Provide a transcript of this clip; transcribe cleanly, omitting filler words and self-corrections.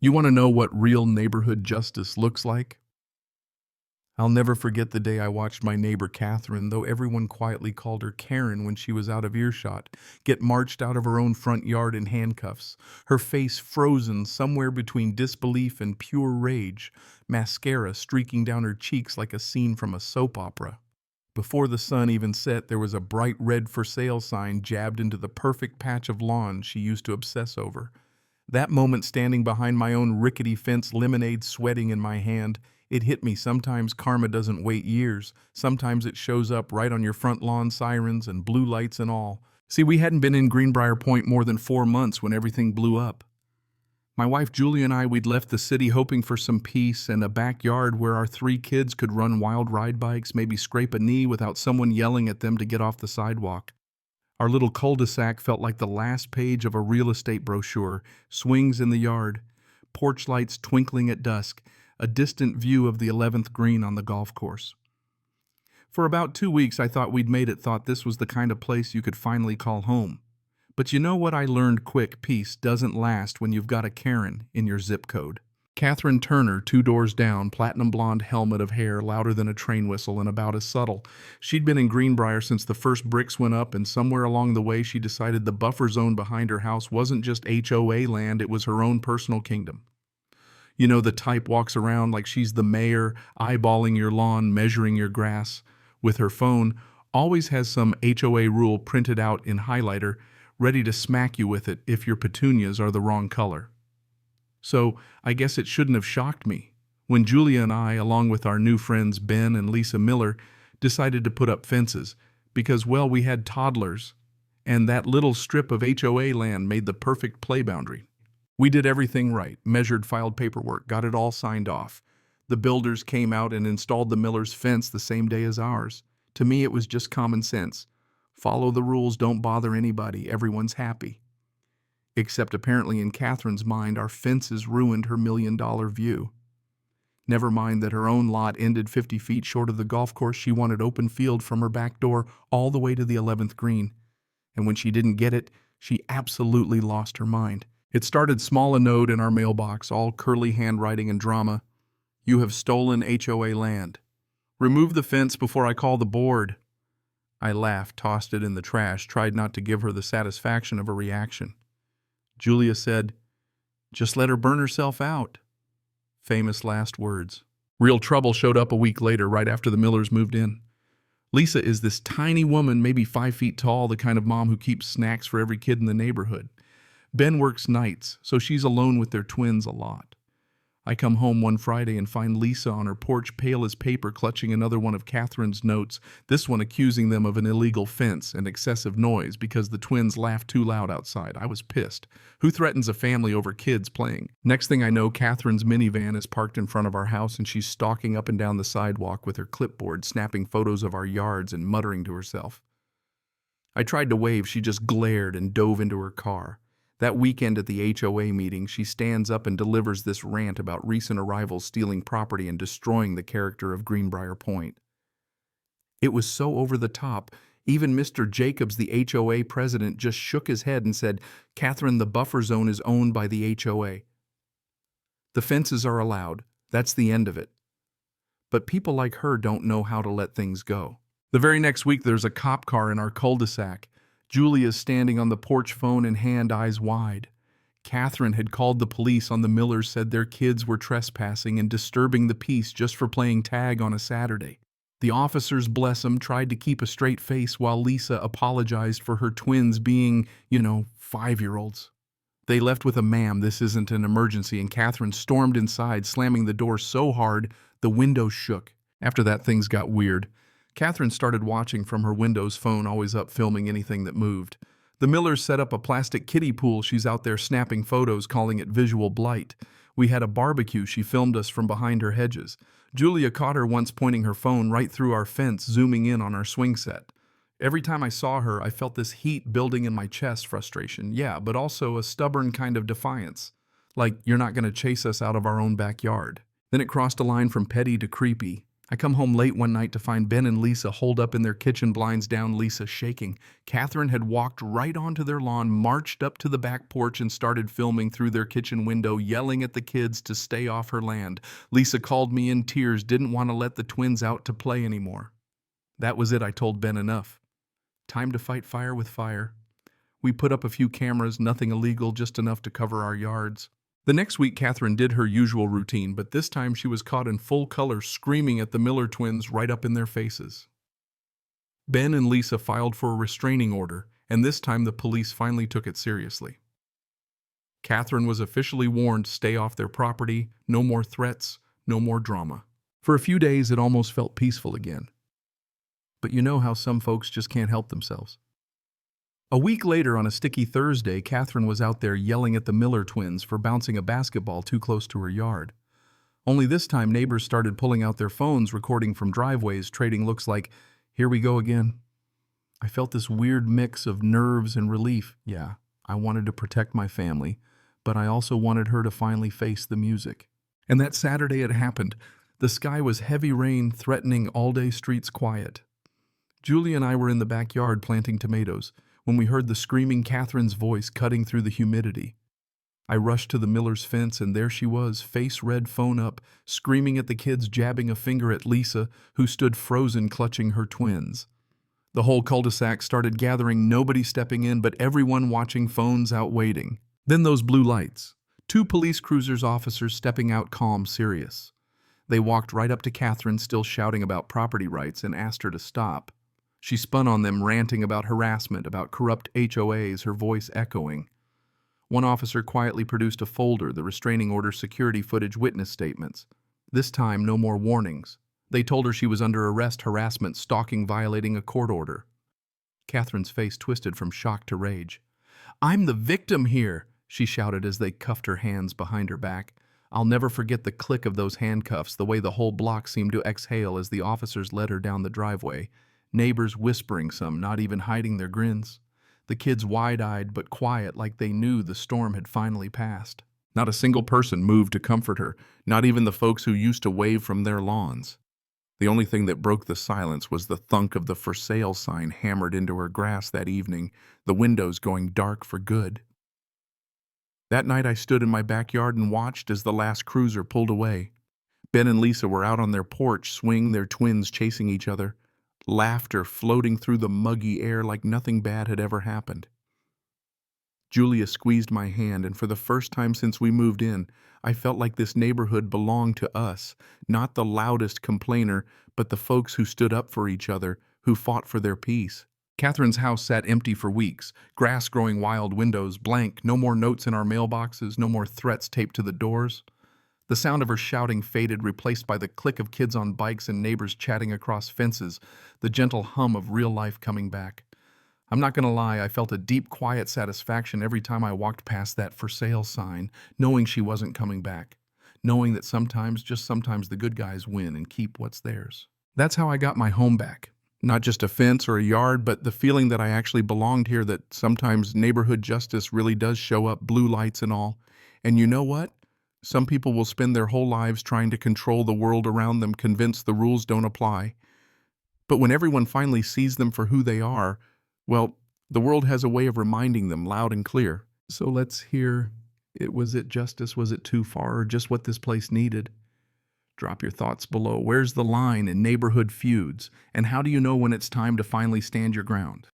You want to know what real neighborhood justice looks like? I'll never forget the day I watched my neighbor Catherine, though everyone quietly called her Karen when she was out of earshot, get marched out of her own front yard in handcuffs, her face frozen somewhere between disbelief and pure rage, mascara streaking down her cheeks like a scene from a soap opera. Before the sun even set, there was a bright red for sale sign jabbed into the perfect patch of lawn she used to obsess over. That moment standing behind my own rickety fence, lemonade sweating in my hand, it hit me. Sometimes karma doesn't wait years. Sometimes it shows up right on your front lawn, sirens and blue lights and all. See, we hadn't been in Greenbrier Point more than 4 months when everything blew up. My wife Julie and we'd left the city hoping for some peace and a backyard where our 3 kids could run wild ride bikes, maybe scrape a knee without someone yelling at them to get off the sidewalk. Our little cul-de-sac felt like the last page of a real estate brochure, swings in the yard, porch lights twinkling at dusk, a distant view of the 11th green on the golf course. For about 2 weeks I thought we'd made it, thought this was the kind of place you could finally call home. But you know what I learned quick? Peace doesn't last when you've got a Karen in your zip code. Catherine Turner, 2 doors down, platinum blonde helmet of hair louder than a train whistle and about as subtle. She'd been in Greenbrier since the first bricks went up, and somewhere along the way she decided the buffer zone behind her house wasn't just HOA land, it was her own personal kingdom. You know, the type walks around like she's the mayor, eyeballing your lawn, measuring your grass. With her phone, always has some HOA rule printed out in highlighter, ready to smack you with it if your petunias are the wrong color. So I guess it shouldn't have shocked me when Julia and I, along with our new friends Ben and Lisa Miller, decided to put up fences because, well, we had toddlers, and that little strip of HOA land made the perfect play boundary. We did everything right, measured, filed paperwork, got it all signed off. The builders came out and installed the Millers' fence the same day as ours. To me, it was just common sense. Follow the rules, don't bother anybody, everyone's happy. Except apparently in Catherine's mind, our fences ruined her $1 million view. Never mind that her own lot ended 50 feet short of the golf course. She wanted open field from her back door all the way to the 11th green. And when she didn't get it, she absolutely lost her mind. It started small, a note in our mailbox, all curly handwriting and drama. You have stolen HOA land. Remove the fence before I call the board. I laughed, tossed it in the trash, tried not to give her the satisfaction of a reaction. Julia said, "Just let her burn herself out." Famous last words. Real trouble showed up a week later, right after the Millers moved in. Lisa is this tiny woman, maybe 5 feet tall, the kind of mom who keeps snacks for every kid in the neighborhood. Ben works nights, so she's alone with their twins a lot. I come home one Friday and find Lisa on her porch, pale as paper, clutching another one of Catherine's notes, this one accusing them of an illegal fence and excessive noise because the twins laughed too loud outside. I was pissed. Who threatens a family over kids playing? Next thing I know, Catherine's minivan is parked in front of our house and she's stalking up and down the sidewalk with her clipboard, snapping photos of our yards and muttering to herself. I tried to wave, she just glared and dove into her car. That weekend at the HOA meeting, she stands up and delivers this rant about recent arrivals stealing property and destroying the character of Greenbrier Point. It was so over the top, even Mr. Jacobs, the HOA president, just shook his head and said, "Catherine, the buffer zone is owned by the HOA. The fences are allowed. That's the end of it." But people like her don't know how to let things go. The very next week, there's a cop car in our cul-de-sac. Julia's standing on the porch, phone in hand, eyes wide. Catherine had called the police on the Millers, said their kids were trespassing and disturbing the peace just for playing tag on a Saturday. The officers, bless them, tried to keep a straight face while Lisa apologized for her twins being, 5-year-olds. They left with a "Ma'am, this isn't an emergency," and Catherine stormed inside, slamming the door so hard the windows shook. After that, things got weird. Catherine started watching from her Windows phone, always up filming anything that moved. The Millers set up a plastic kiddie pool. She's out there snapping photos, calling it visual blight. We had a barbecue. She filmed us from behind her hedges. Julia caught her once pointing her phone right through our fence, zooming in on our swing set. Every time I saw her, I felt this heat building in my chest, frustration, yeah, but also a stubborn kind of defiance. Like, you're not going to chase us out of our own backyard. Then it crossed a line from petty to creepy. I come home late one night to find Ben and Lisa holed up in their kitchen, blinds down, Lisa shaking. Catherine had walked right onto their lawn, marched up to the back porch, and started filming through their kitchen window, yelling at the kids to stay off her land. Lisa called me in tears, didn't want to let the twins out to play anymore. That was it, I told Ben. Enough. Time to fight fire with fire. We put up a few cameras, nothing illegal, just enough to cover our yards. The next week, Catherine did her usual routine, but this time she was caught in full color screaming at the Miller twins right up in their faces. Ben and Lisa filed for a restraining order, and this time the police finally took it seriously. Catherine was officially warned, stay off their property, no more threats, no more drama. For a few days, it almost felt peaceful again. But you know how some folks just can't help themselves. A week later, on a sticky Thursday, Catherine was out there yelling at the Miller twins for bouncing a basketball too close to her yard. Only this time, neighbors started pulling out their phones, recording from driveways, trading looks like, "Here we go again." I felt this weird mix of nerves and relief. Yeah, I wanted to protect my family, but I also wanted her to finally face the music. And that Saturday it happened. The sky was heavy rain, threatening all-day streets quiet. Julie and I were in the backyard planting tomatoes when we heard the screaming Catherine's voice cutting through the humidity. I rushed to the Miller's fence, and there she was, face red, phone up, screaming at the kids, jabbing a finger at Lisa, who stood frozen, clutching her twins. The whole cul-de-sac started gathering, nobody stepping in, but everyone watching, phones out waiting. Then those blue lights. 2 police cruisers, officers stepping out, calm, serious. They walked right up to Catherine, still shouting about property rights, and asked her to stop. She spun on them, ranting about harassment, about corrupt HOAs, her voice echoing. One officer quietly produced a folder, the restraining order, security footage, witness statements. This time, no more warnings. They told her she was under arrest, harassment, stalking, violating a court order. Catherine's face twisted from shock to rage. "I'm the victim here," she shouted as they cuffed her hands behind her back. I'll never forget the click of those handcuffs, the way the whole block seemed to exhale as the officers led her down the driveway. Neighbors whispering, some not even hiding their grins. The kids wide-eyed but quiet, like they knew the storm had finally passed. Not a single person moved to comfort her, not even the folks who used to wave from their lawns. The only thing that broke the silence was the thunk of the "for sale" sign hammered into her grass that evening, the windows going dark for good. That night I stood in my backyard and watched as the last cruiser pulled away. Ben and Lisa were out on their porch, swinging their twins, chasing each other. Laughter floating through the muggy air like nothing bad had ever happened. Julia squeezed my hand, and for the first time since we moved in, I felt like this neighborhood belonged to us, not the loudest complainer, but the folks who stood up for each other, who fought for their peace. Catherine's house sat empty for weeks, grass growing wild, windows blank, no more notes in our mailboxes, no more threats taped to the doors. The sound of her shouting faded, replaced by the click of kids on bikes and neighbors chatting across fences, the gentle hum of real life coming back. I'm not going to lie, I felt a deep, quiet satisfaction every time I walked past that "for sale" sign, knowing she wasn't coming back, knowing that sometimes, just sometimes, the good guys win and keep what's theirs. That's how I got my home back. Not just a fence or a yard, but the feeling that I actually belonged here, that sometimes neighborhood justice really does show up, blue lights and all. And you know what? Some people will spend their whole lives trying to control the world around them, convinced the rules don't apply. But when everyone finally sees them for who they are, well, the world has a way of reminding them loud and clear. So let's hear, was it justice? Was it too far? Or just what this place needed? Drop your thoughts below. Where's the line in neighborhood feuds? And how do you know when it's time to finally stand your ground?